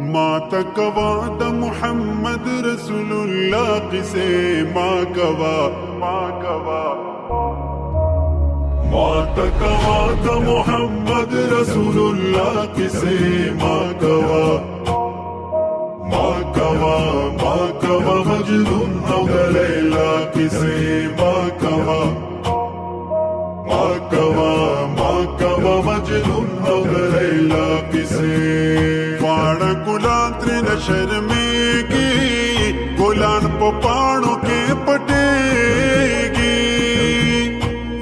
ما تکوا د محمد رسول الله قصے ما کوا ما تکوا د محمد رسول الله قصے ما کوا مجنون او د لیلا قصے ما کوا مجنون او د لیلا قصے پاڑا گلان ترین شرمیگی گلان پا پاڑوں کے پٹیگی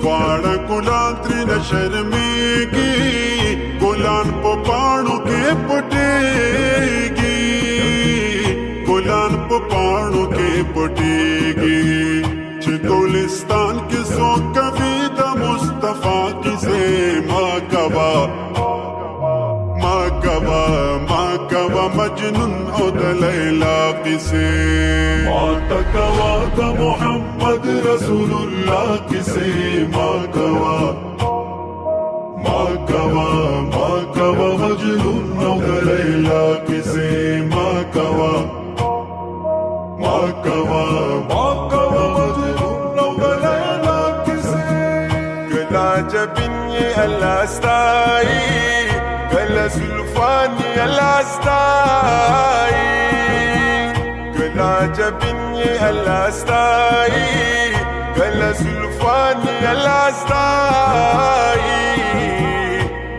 پاڑا گلان ترین شرمیگی گلان پا پاڑوں کے پٹیگی گلان پا پاڑوں کے پٹیگی چھ گلستان کی سو کبھی دا مصطفیٰ کسے ما کوا مجنون او د لیلا قصے ما تکوا د محمد رسول الله قصے ما کوا مجنون او د لیلا قصے ما کوا مجنون او د لیلا قصے گلا جبین یہ اللہ ستائی گلا زلفانی اللہ ستائی گلا جبین یہ اللہ ستائی گلا زلفانی اللہ ستائی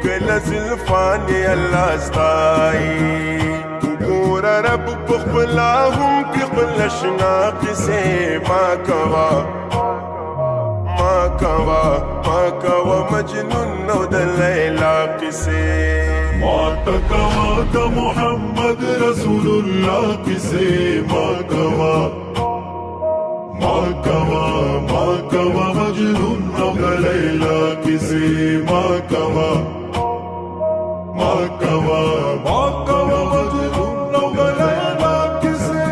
گلا زلفانی اللہ ستائی گورا رب بخلاهم کی قلشنا قصے ما کوا مجنون او د لیلا قصے ما تکوا د محمد رسول الله قصے ما کوا مجنون او د لیلا قصے ما کوا مجنون او د لیلا قصے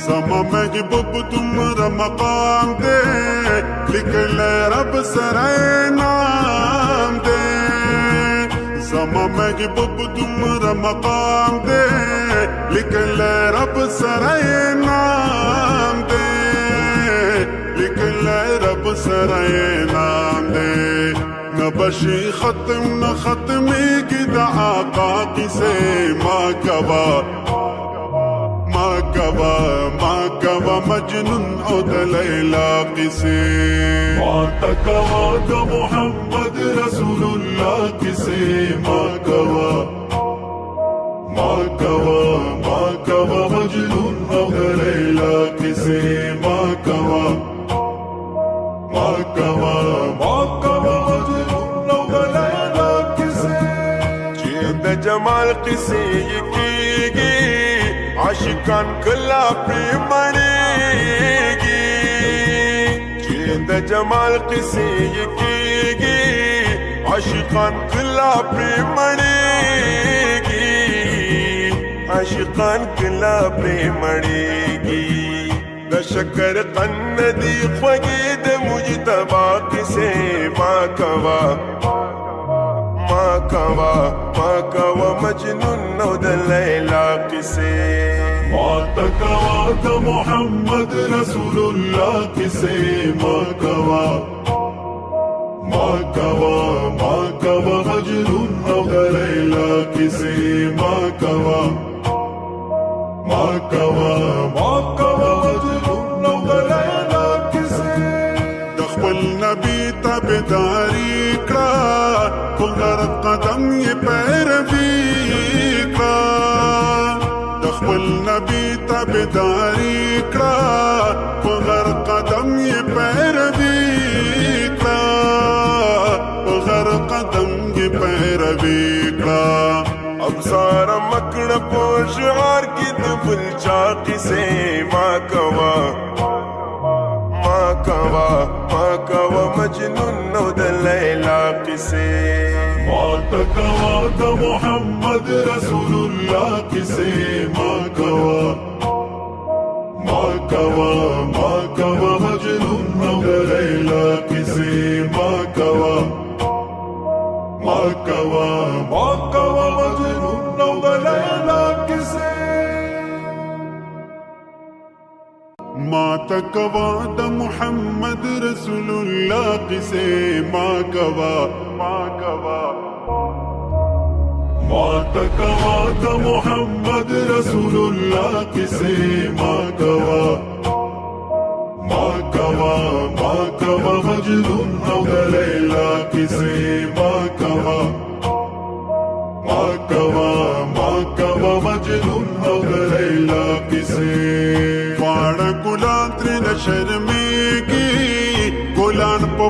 زما محبوب تمہارا مقام دے لکل رب سرائے نام دے زما محبوب تمہارا مقام دے لکل رب سرائے نام دے لکل رب سرائے نام دے نہ بشی ختم نہ ختمی کی دا آقا کسے ما کوا مجنون او د لیلا قصے ما تکوا د محمد رسول الله قصے ما کوا مجنون او د لیلا قصے ما کوا مجنون او د لیلا قصے چی د جمال قصے یکیگی عاشقان کلا پری مڑیگی چی د جمال قصے یکیگی عاشقان کلا پری مڑیگی عاشقان کلا پری مڑیگی د شکر قندی خوگی د مجتبا قصے ما کوا مجنون او د لیلا قصے ما تکوا د محمد رسول الله قصے ما کوا مجنون او د لیلا قصے ما کوا مجنون او د لیلا قصے د خپل نبی تابعداري کړه پر قدم یې پیروي کړه د خپل نبی تابعداري کړه پر قدم یې پیروي کړه پر قدم یې پیروي کړه ابصار مکڑ پو شعار کی د بل چا قصے ما کوا مجنون او د لیلا قصے ما تکوا د محمد رسول الله قصے ما کوا مجنون او د لیلا قصے ما کوا مجنون او د لیلا قصے ما تکوا د محمد رسول الله قصے ما کوا ما تکوا د محمد رسول الله قصے ما کوا مجنون او د لیلا قصے ما کوا مجنون او د لیلا قصے واړه ګلان تر شرمېږي ګلان په